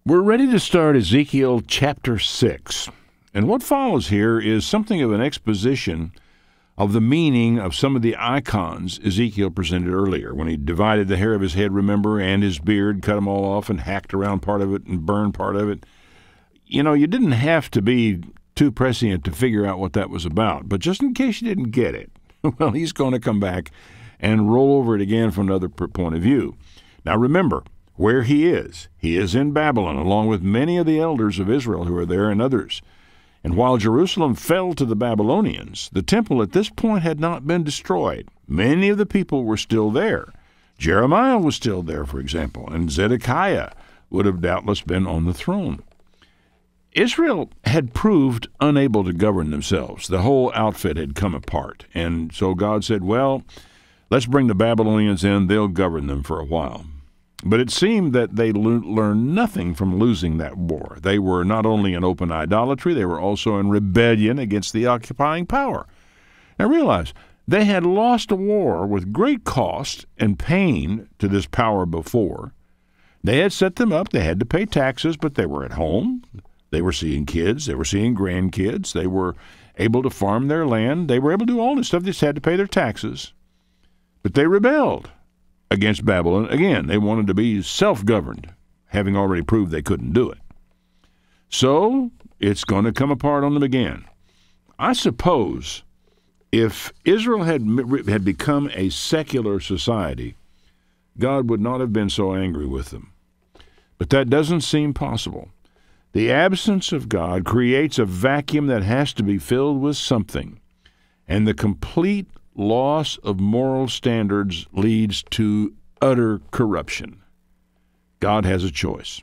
We're ready to start Ezekiel chapter 6. And what follows here is something of an exposition of the meaning of some of the icons Ezekiel presented earlier when he divided the hair of his head, remember, and his beard, cut them all off and hacked around part of it and burned part of it. You know, you didn't have to be too prescient to figure out what that was about. But just in case you didn't get it, well, he's going to come back and roll over it again from another point of view. Now remember, where he is in Babylon, along with many of the elders of Israel who are there and others. And while Jerusalem fell to the Babylonians, the temple at this point had not been destroyed. Many of the people were still there. Jeremiah was still there, for example, and Zedekiah would have doubtless been on the throne. Israel had proved unable to govern themselves. The whole outfit had come apart. And so God said, well, let's bring the Babylonians in. They'll govern them for a while. But it seemed that they learned nothing from losing that war. They were not only in open idolatry, they were also in rebellion against the occupying power. Now realize, they had lost a war with great cost and pain to this power before. They had set them up, they had to pay taxes, but they were at home. They were seeing kids, they were seeing grandkids, they were able to farm their land, they were able to do all this stuff, they just had to pay their taxes. But they rebelled against Babylon. Again, they wanted to be self-governed, having already proved they couldn't do it. So it's going to come apart on them again. I suppose if Israel had become a secular society, God would not have been so angry with them. But that doesn't seem possible. The absence of God creates a vacuum that has to be filled with something, and the complete loss of moral standards leads to utter corruption. God has a choice.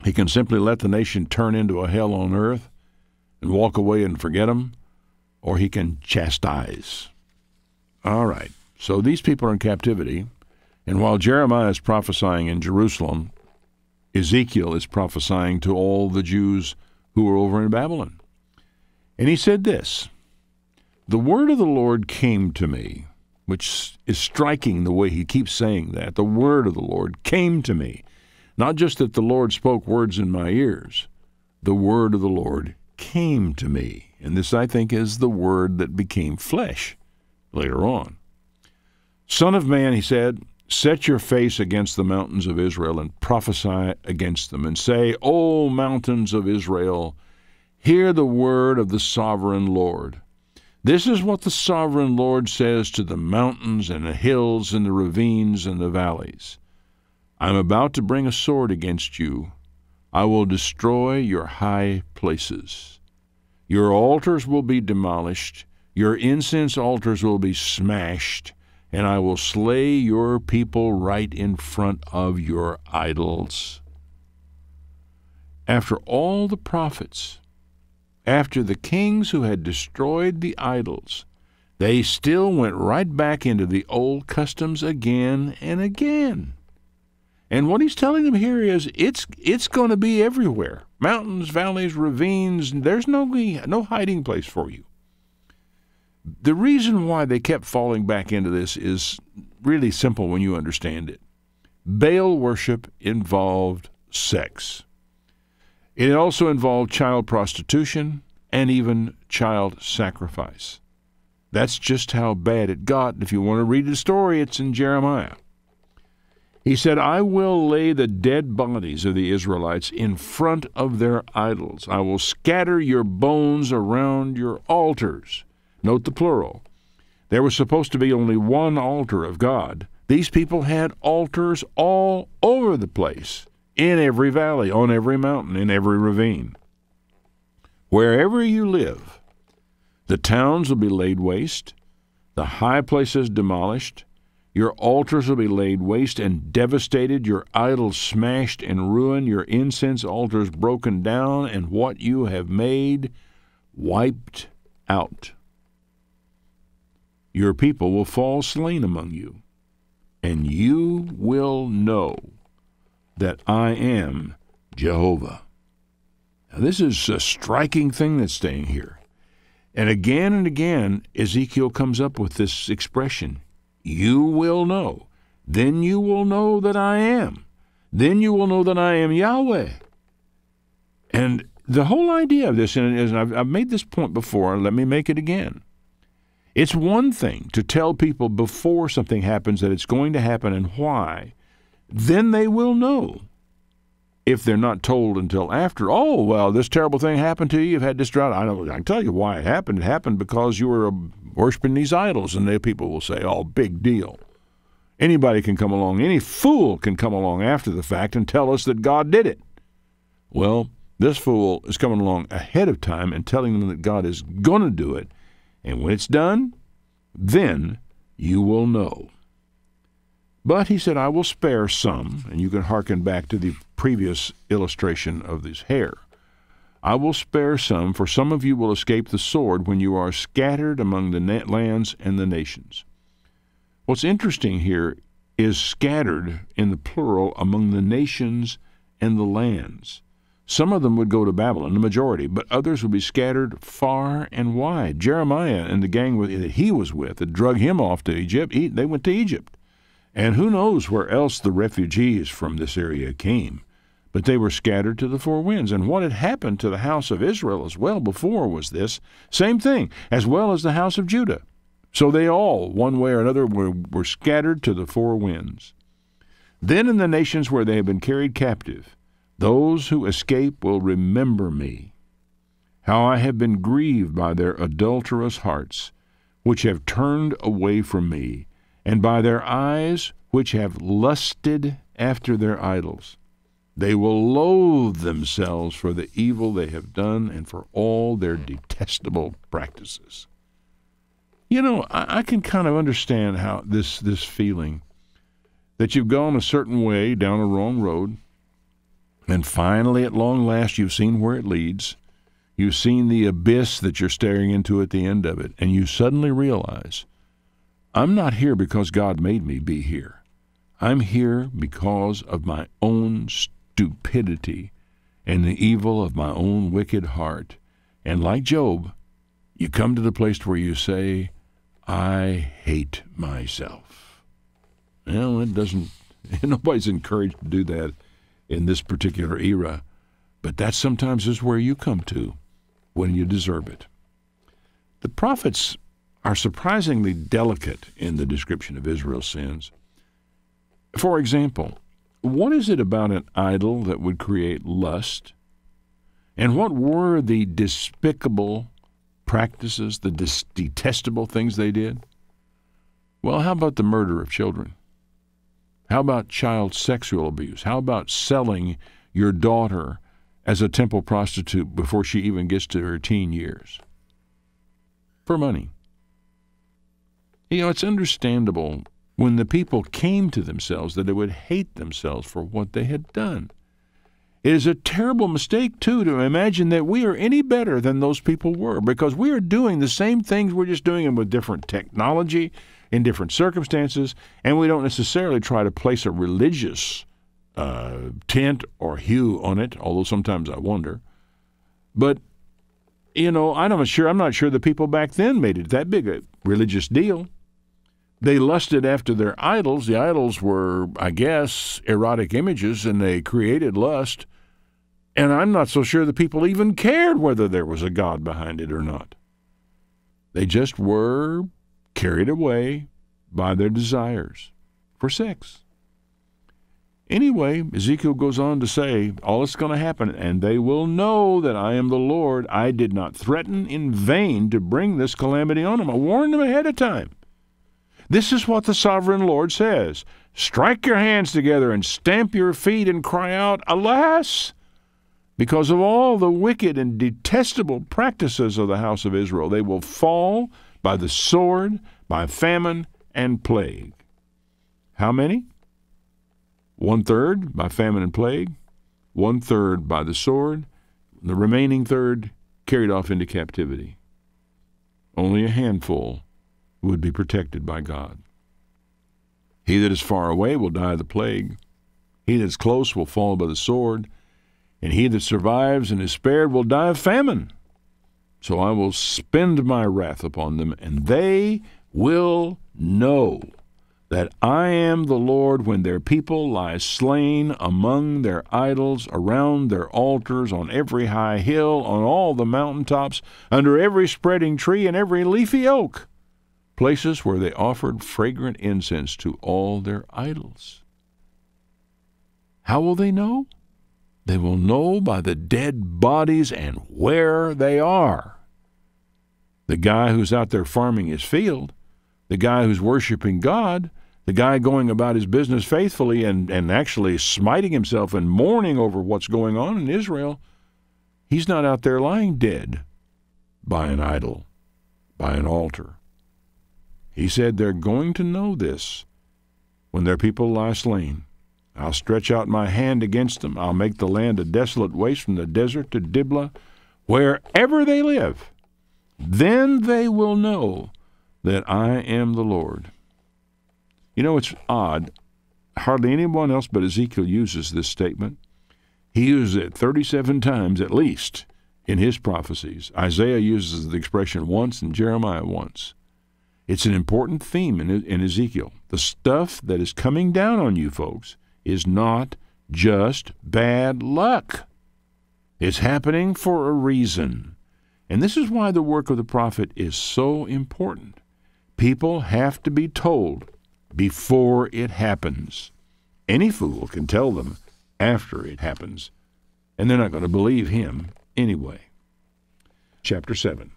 He can simply let the nation turn into a hell on earth and walk away and forget them, or he can chastise. All right, so these people are in captivity, and while Jeremiah is prophesying in Jerusalem, Ezekiel is prophesying to all the Jews who are over in Babylon. And he said this, "The word of the Lord came to me," which is striking the way he keeps saying that. The word of the Lord came to me. Not just that the Lord spoke words in my ears. The word of the Lord came to me. And this, I think, is the word that became flesh later on. "Son of man," he said, "set your face against the mountains of Israel and prophesy against them, and say, O mountains of Israel, hear the word of the sovereign Lord. This is what the sovereign Lord says to the mountains and the hills and the ravines and the valleys. I am about to bring a sword against you. I will destroy your high places. Your altars will be demolished. Your incense altars will be smashed. And I will slay your people right in front of your idols." After all the prophets, after the kings who had destroyed the idols, they still went right back into the old customs again and again. And what he's telling them here is it's going to be everywhere. Mountains, valleys, ravines, there's no hiding place for you. The reason why they kept falling back into this is really simple when you understand it. Baal worship involved sex. It also involved child prostitution and even child sacrifice. That's just how bad it got. If you want to read the story, it's in Jeremiah. He said, "I will lay the dead bodies of the Israelites in front of their idols. I will scatter your bones around your altars." Note the plural. There was supposed to be only one altar of God. These people had altars all over the place, in every valley, on every mountain, in every ravine. Wherever you live, the towns will be laid waste, the high places demolished, your altars will be laid waste and devastated, your idols smashed and ruined, your incense altars broken down, and what you have made wiped out. Your people will fall slain among you, and you will know that I am Jehovah. Now, this is a striking thing that's staying here. And again, Ezekiel comes up with this expression, you will know. Then you will know that I am. Then you will know that I am Yahweh. And the whole idea of this, and I've made this point before, let me make it again. It's one thing to tell people before something happens that it's going to happen and why. Then they will know. If they're not told until after, oh, well, this terrible thing happened to you, you've had this drought. I can tell you why it happened. It happened because you were worshiping these idols. And people will say, oh, big deal. Anybody can come along, any fool can come along after the fact and tell us that God did it. Well, this fool is coming along ahead of time and telling them that God is going to do it. And when it's done, then you will know. But he said, I will spare some, and you can hearken back to the previous illustration of this hair. I will spare some, for some of you will escape the sword when you are scattered among the lands and the nations. What's interesting here is scattered in the plural among the nations and the lands. Some of them would go to Babylon, the majority, but others would be scattered far and wide. Jeremiah and the gang that he was with that drug him off to Egypt, they went to Egypt. And who knows where else the refugees from this area came. But they were scattered to the four winds. And what had happened to the house of Israel as well before was this same thing, as well as the house of Judah. So they all, one way or another, were scattered to the four winds. Then in the nations where they have been carried captive, those who escape will remember me, how I have been grieved by their adulterous hearts, which have turned away from me, and by their eyes which have lusted after their idols. They will loathe themselves for the evil they have done and for all their detestable practices. You know, I can kind of understand how this feeling that you've gone a certain way down a wrong road, and finally, at long last, you've seen where it leads. You've seen the abyss that you're staring into at the end of it, and you suddenly realize, I'm not here because God made me be here. I'm here because of my own stupidity and the evil of my own wicked heart. And like Job, you come to the place where you say, I hate myself. Well, nobody's encouraged to do that in this particular era, but that sometimes is where you come to when you deserve it. The prophets are surprisingly delicate in the description of Israel's sins. For example, what is it about an idol that would create lust? And what were the despicable practices, the detestable things they did? Well, how about the murder of children? How about child sexual abuse? How about selling your daughter as a temple prostitute before she even gets to her teen years? For money. You know, it's understandable when the people came to themselves that they would hate themselves for what they had done. It is a terrible mistake, too, to imagine that we are any better than those people were, because we are doing the same things. We're just doing them with different technology, in different circumstances, and we don't necessarily try to place a religious tint or hue on it, although sometimes I wonder. But, you know, I'm not sure the people back then made it that big a religious deal. They lusted after their idols. The idols were, I guess, erotic images, and they created lust. And I'm not so sure the people even cared whether there was a God behind it or not. They just were carried away by their desires for sex. Anyway, Ezekiel goes on to say, all that's going to happen, and they will know that I am the Lord. I did not threaten in vain to bring this calamity on them. I warned them ahead of time. This is what the sovereign Lord says. Strike your hands together and stamp your feet and cry out, alas! Because of all the wicked and detestable practices of the house of Israel, they will fall by the sword, by famine, and plague. How many? 1/3 by famine and plague, 1/3 by the sword, the remaining third carried off into captivity. Only a handful would be protected by God. He that is far away will die of the plague. He that is close will fall by the sword. And he that survives and is spared will die of famine. So I will spend my wrath upon them, and they will know that I am the Lord when their people lie slain among their idols, around their altars, on every high hill, on all the mountaintops, under every spreading tree and every leafy oak, places where they offered fragrant incense to all their idols. How will they know? They will know by the dead bodies and where they are. The guy who's out there farming his field, the guy who's worshiping God, the guy going about his business faithfully and actually smiting himself and mourning over what's going on in Israel, he's not out there lying dead by an idol, by an altar. He said they're going to know this when their people lie slain. I'll stretch out my hand against them. I'll make the land a desolate waste from the desert to Diblah, wherever they live. Then they will know that I am the Lord. You know, it's odd. Hardly anyone else but Ezekiel uses this statement. He uses it 37 times at least in his prophecies. Isaiah uses the expression once and Jeremiah once. It's an important theme in Ezekiel. The stuff that is coming down on you folks is not just bad luck. It's happening for a reason. And this is why the work of the prophet is so important. People have to be told before it happens. Any fool can tell them after it happens, and they're not going to believe him anyway. Chapter 7.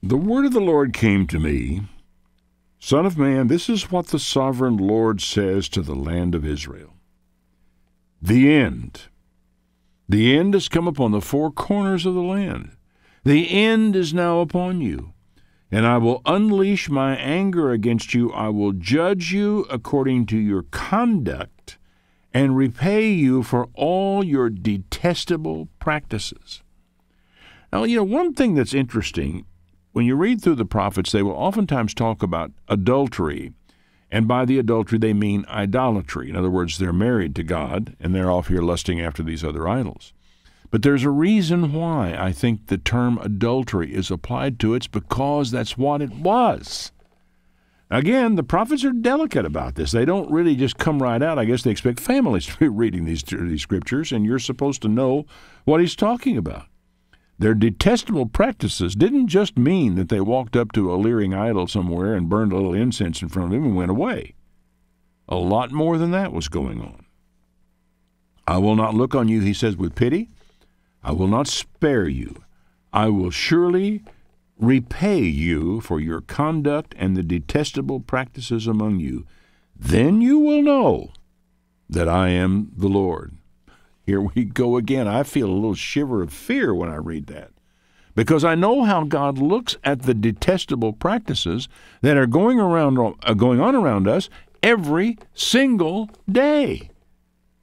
The word of the Lord came to me, Son of man, this is what the sovereign Lord says to the land of Israel. The end. The end has come upon the four corners of the land. The end is now upon you. And I will unleash my anger against you. I will judge you according to your conduct and repay you for all your detestable practices. Now, one thing that's interesting, when you read through the prophets, they will oftentimes talk about adultery. And by the adultery, they mean idolatry. In other words, they're married to God, and they're off here lusting after these other idols. But there's a reason why I think the term adultery is applied to it. It's because that's what it was. Again, the prophets are delicate about this. They don't really just come right out. I guess they expect families to be reading these scriptures, and you're supposed to know what he's talking about. Their detestable practices didn't just mean that they walked up to a leering idol somewhere and burned a little incense in front of him and went away. A lot more than that was going on. I will not look on you, he says, with pity. I will not spare you. I will surely repay you for your conduct and the detestable practices among you. Then you will know that I am the Lord. Here we go again. I feel a little shiver of fear when I read that, because I know how God looks at the detestable practices that are going on around us every single day.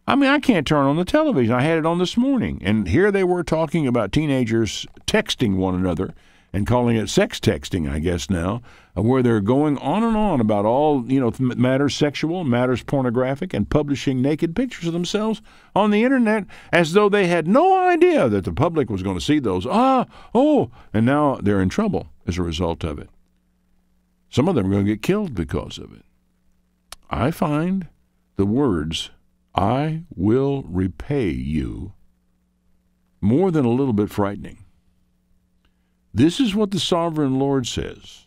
I mean, I can't turn on the television. I had it on this morning, and here they were talking about teenagers texting one another and calling it sex texting, I guess now, where they're going on and on about all, matters sexual, matters pornographic, and publishing naked pictures of themselves on the internet as though they had no idea that the public was going to see those. And now they're in trouble as a result of it. Some of them are going to get killed because of it. I find the words, I will repay you, more than a little bit frightening. This is what the sovereign Lord says.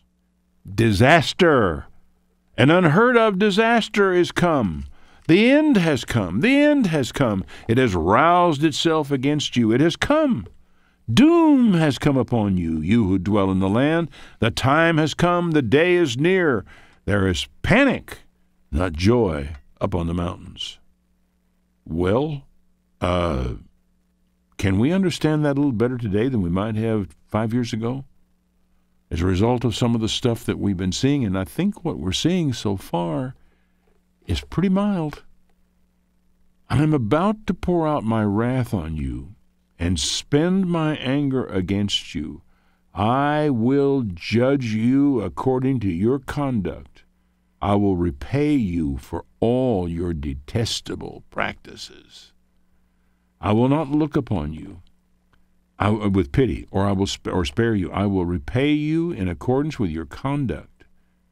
Disaster, an unheard of disaster is come. The end has come. The end has come. It has roused itself against you. It has come. Doom has come upon you, you who dwell in the land. The time has come. The day is near. There is panic, not joy, upon the mountains. Well, can we understand that a little better today than we might have 5 years ago as a result of some of the stuff that we've been seeing? And I think what we're seeing so far is pretty mild. I'm about to pour out my wrath on you and spend my anger against you. I will judge you according to your conduct. I will repay you for all your detestable practices. I will not look upon you with pity, or I will spare you. I will repay you in accordance with your conduct,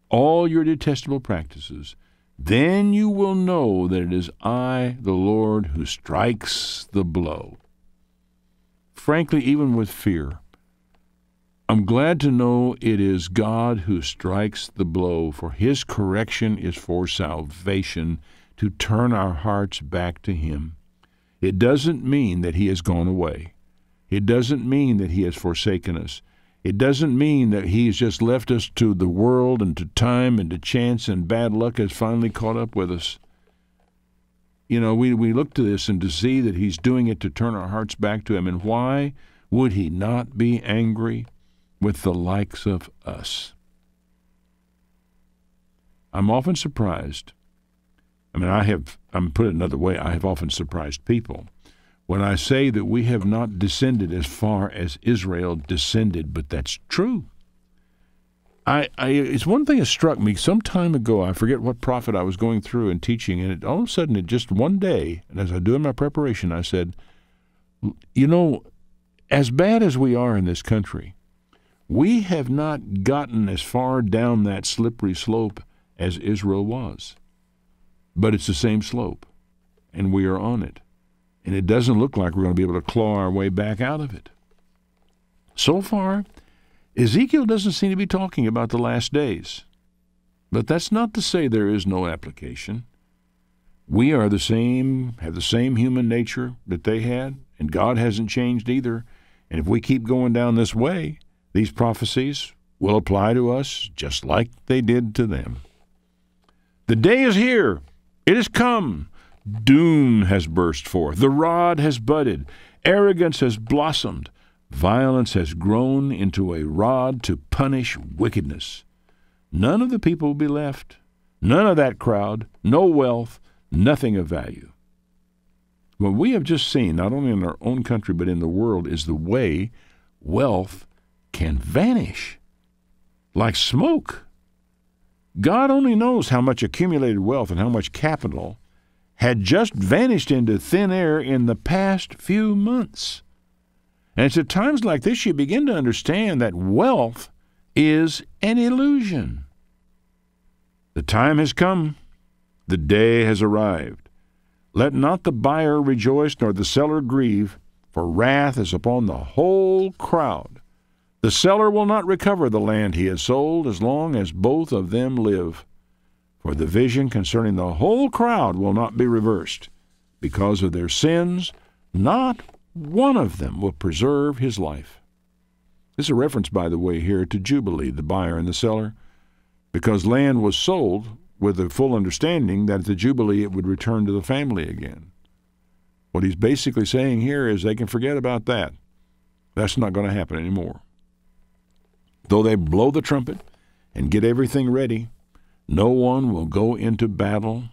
all your detestable practices, then you will know that it is I, the Lord, who strikes the blow. Frankly, even with fear, I'm glad to know it is God who strikes the blow, for his correction is for salvation, to turn our hearts back to him. It doesn't mean that he has gone away. It doesn't mean that he has forsaken us. It doesn't mean that he's just left us to the world and to time and to chance and bad luck has finally caught up with us. You know, we look to this and to see that he's doing it to turn our hearts back to him. And why would he not be angry with the likes of us? I'm often surprised. I'm put it another way, I have often surprised people when I say that we have not descended as far as Israel descended, but that's true. It's one thing that struck me some time ago. I forget what prophet I was going through and teaching, and all of a sudden, just one day, and as I do in my preparation, I said, you know, as bad as we are in this country, we have not gotten as far down that slippery slope as Israel was. But it's the same slope, and we are on it. And it doesn't look like we're going to be able to claw our way back out of it. So far, Ezekiel doesn't seem to be talking about the last days. But that's not to say there is no application. We are the same, have the same human nature that they had, and God hasn't changed either. And if we keep going down this way, these prophecies will apply to us just like they did to them. The day is here. It has come. Doom has burst forth. The rod has budded. Arrogance has blossomed. Violence has grown into a rod to punish wickedness. None of the people will be left. None of that crowd. No wealth. Nothing of value. What we have just seen, not only in our own country but in the world, is the way wealth can vanish like smoke. God only knows how much accumulated wealth and how much capital had just vanished into thin air in the past few months. And it's at times like this you begin to understand that wealth is an illusion. The time has come. The day has arrived. Let not the buyer rejoice nor the seller grieve, for wrath is upon the whole crowd. The seller will not recover the land he has sold as long as both of them live. For the vision concerning the whole crowd will not be reversed. Because of their sins, not one of them will preserve his life. This is a reference, by the way, here to Jubilee, the buyer and the seller, because land was sold with the full understanding that at the Jubilee it would return to the family again. What he's basically saying here is they can forget about that. That's not going to happen anymore. Though they blow the trumpet and get everything ready, no one will go into battle,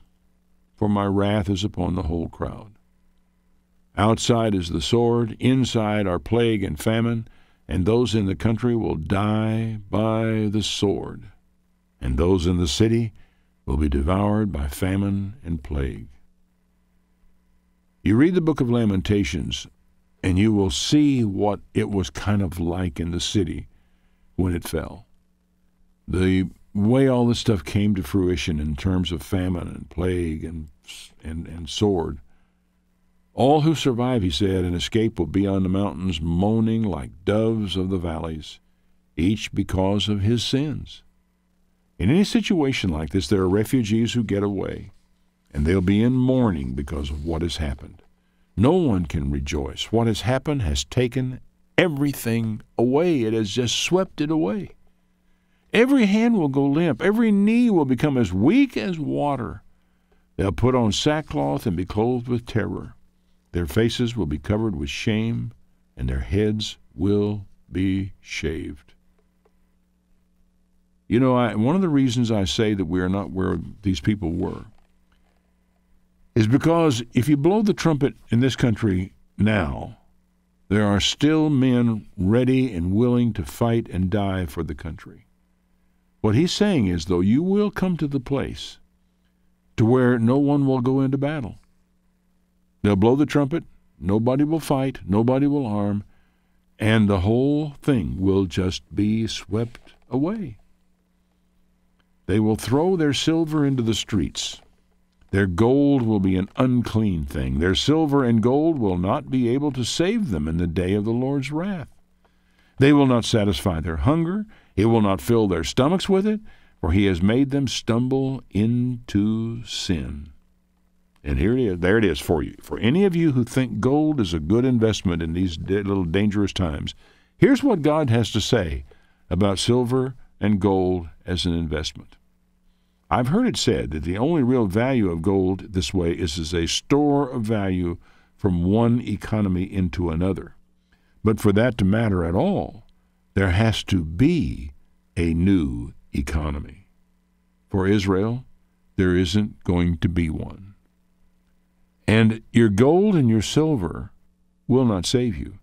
for my wrath is upon the whole crowd. Outside is the sword, inside are plague and famine, and those in the country will die by the sword, and those in the city will be devoured by famine and plague. You read the book of Lamentations, and you will see what it was kind of like in the city when it fell. The way all this stuff came to fruition in terms of famine and plague and sword. All who survive, he said, and escape will be on the mountains, moaning like doves of the valleys, each because of his sins. In any situation like this, there are refugees who get away, and they'll be in mourning because of what has happened. No one can rejoice. What has happened has taken everything away. It has just swept it away. Every hand will go limp. Every knee will become as weak as water. They'll put on sackcloth and be clothed with terror. Their faces will be covered with shame, and their heads will be shaved. You know, one of the reasons I say that we are not where these people were is because if you blow the trumpet in this country now, there are still men ready and willing to fight and die for the country. What he's saying is, though, you will come to the place to where no one will go into battle. They'll blow the trumpet, nobody will fight, nobody will arm, and the whole thing will just be swept away. They will throw their silver into the streets. Their gold will be an unclean thing. Their silver and gold will not be able to save them in the day of the Lord's wrath. They will not satisfy their hunger. He will not fill their stomachs with it, for he has made them stumble into sin. And here it is. There it is for you. For any of you who think gold is a good investment in these little dangerous times, here's what God has to say about silver and gold as an investment. I've heard it said that the only real value of gold this way is as a store of value from one economy into another. But for that to matter at all, there has to be a new economy. For Israel, there isn't going to be one. And your gold and your silver will not save you.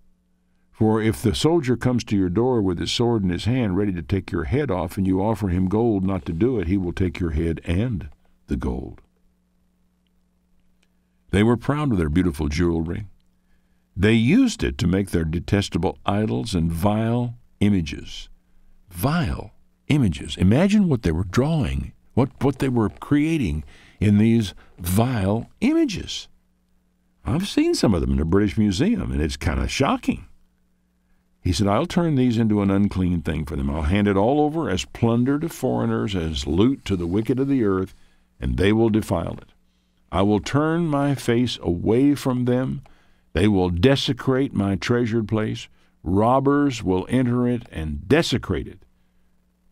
For if the soldier comes to your door with his sword in his hand, ready to take your head off, and you offer him gold not to do it, he will take your head and the gold. They were proud of their beautiful jewelry. They used it to make their detestable idols and vile images. Vile images. Imagine what they were drawing, what they were creating in these vile images. I've seen some of them in the British Museum, and it's kind of shocking. He said, I'll turn these into an unclean thing for them. I'll hand it all over as plunder to foreigners, as loot to the wicked of the earth, and they will defile it. I will turn my face away from them. They will desecrate my treasured place. Robbers will enter it and desecrate it.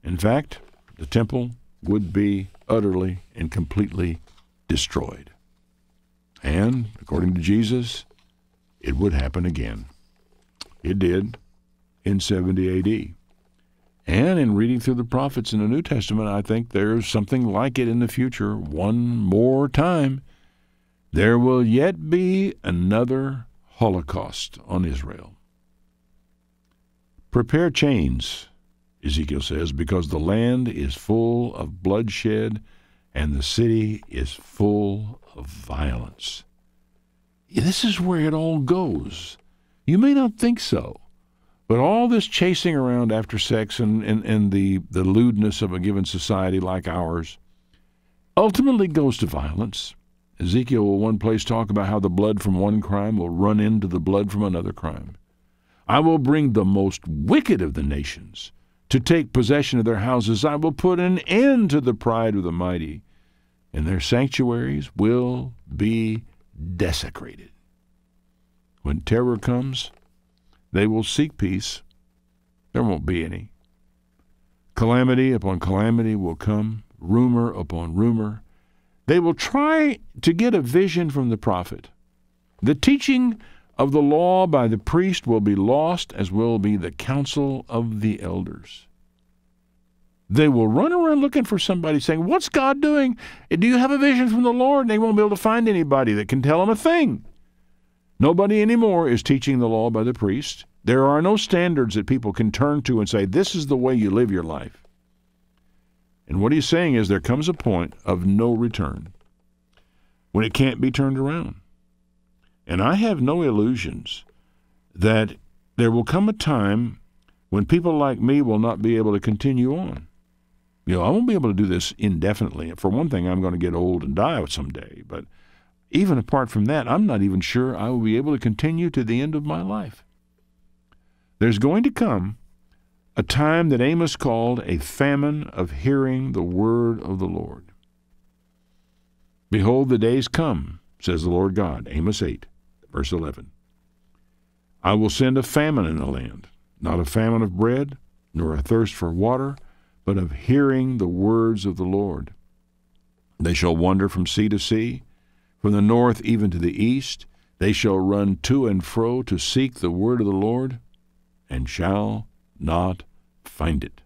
In fact, the temple would be utterly and completely destroyed. And, according to Jesus, it would happen again. It did in 70 A.D. And in reading through the prophets in the New Testament, I think there's something like it in the future. One more time, there will yet be another Holocaust on Israel. Prepare chains, Ezekiel says, because the land is full of bloodshed and the city is full of violence. This is where it all goes. You may not think so, but all this chasing around after sex and the lewdness of a given society like ours ultimately goes to violence. Ezekiel will one place talk about how the blood from one crime will run into the blood from another crime. I will bring the most wicked of the nations to take possession of their houses. I will put an end to the pride of the mighty, and their sanctuaries will be desecrated. When terror comes, they will seek peace. There won't be any. Calamity upon calamity will come, rumor upon rumor. They will try to get a vision from the prophet. The teaching of the law by the priest will be lost, as will be the counsel of the elders. They will run around looking for somebody saying, what's God doing? Do you have a vision from the Lord? And they won't be able to find anybody that can tell them a thing. Nobody anymore is teaching the law by the priest. There are no standards that people can turn to and say, this is the way you live your life. And what he's saying is there comes a point of no return when it can't be turned around. And I have no illusions that there will come a time when people like me will not be able to continue on. I won't be able to do this indefinitely. For one thing, I'm going to get old and die someday. But even apart from that, I'm not even sure I will be able to continue to the end of my life. There's going to come a time that Amos called a famine of hearing the word of the Lord. Behold, the days come, says the Lord God, Amos 8, verse 11. I will send a famine in the land, not a famine of bread, nor a thirst for water, but of hearing the words of the Lord. They shall wander from sea to sea, from the north even to the east. They shall run to and fro to seek the word of the Lord, and shall not find it.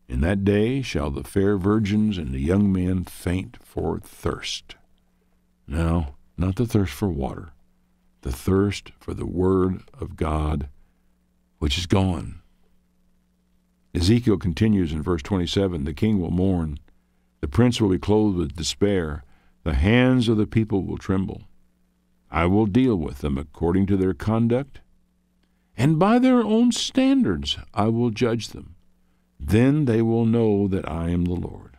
In that day shall the fair virgins and the young men faint for thirst. No, not the thirst for water, the thirst for the word of God, which is gone. Ezekiel continues in verse 27, the king will mourn, the prince will be clothed with despair, the hands of the people will tremble. I will deal with them according to their conduct, and by their own standards I will judge them. Then they will know that I am the Lord.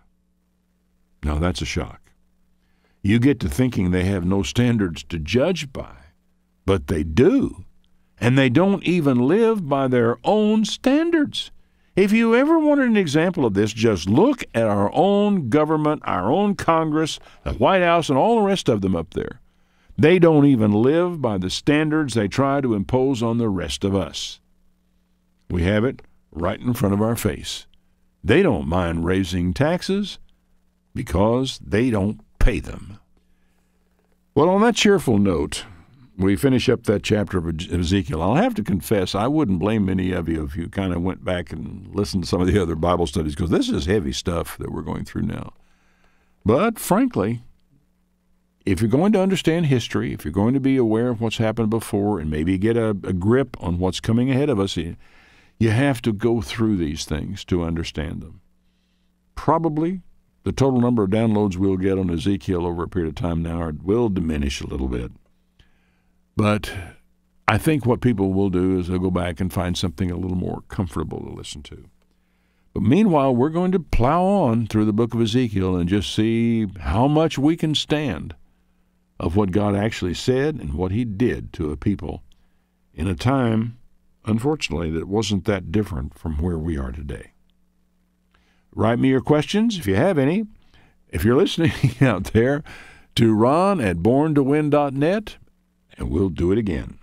Now that's a shock. You get to thinking they have no standards to judge by, but they do. And they don't even live by their own standards. If you ever wanted an example of this, just look at our own government, our own Congress, the White House, and all the rest of them up there. They don't even live by the standards they try to impose on the rest of us. We have it right in front of our face. They don't mind raising taxes because they don't pay them. Well, on that cheerful note, we finish up that chapter of Ezekiel. I'll have to confess, I wouldn't blame many of you if you kind of went back and listened to some of the other Bible studies, because this is heavy stuff that we're going through now. But frankly, if you're going to understand history, if you're going to be aware of what's happened before and maybe get a grip on what's coming ahead of us, you have to go through these things to understand them. Probably the total number of downloads we'll get on Ezekiel over a period of time now will diminish a little bit. But I think what people will do is they'll go back and find something a little more comfortable to listen to. But meanwhile, we're going to plow on through the book of Ezekiel and just see how much we can stand of what God actually said and what he did to a people in a time, unfortunately, that wasn't that different from where we are today. Write me your questions if you have any. If you're listening out there, to Ron at borntowin.net, and we'll do it again.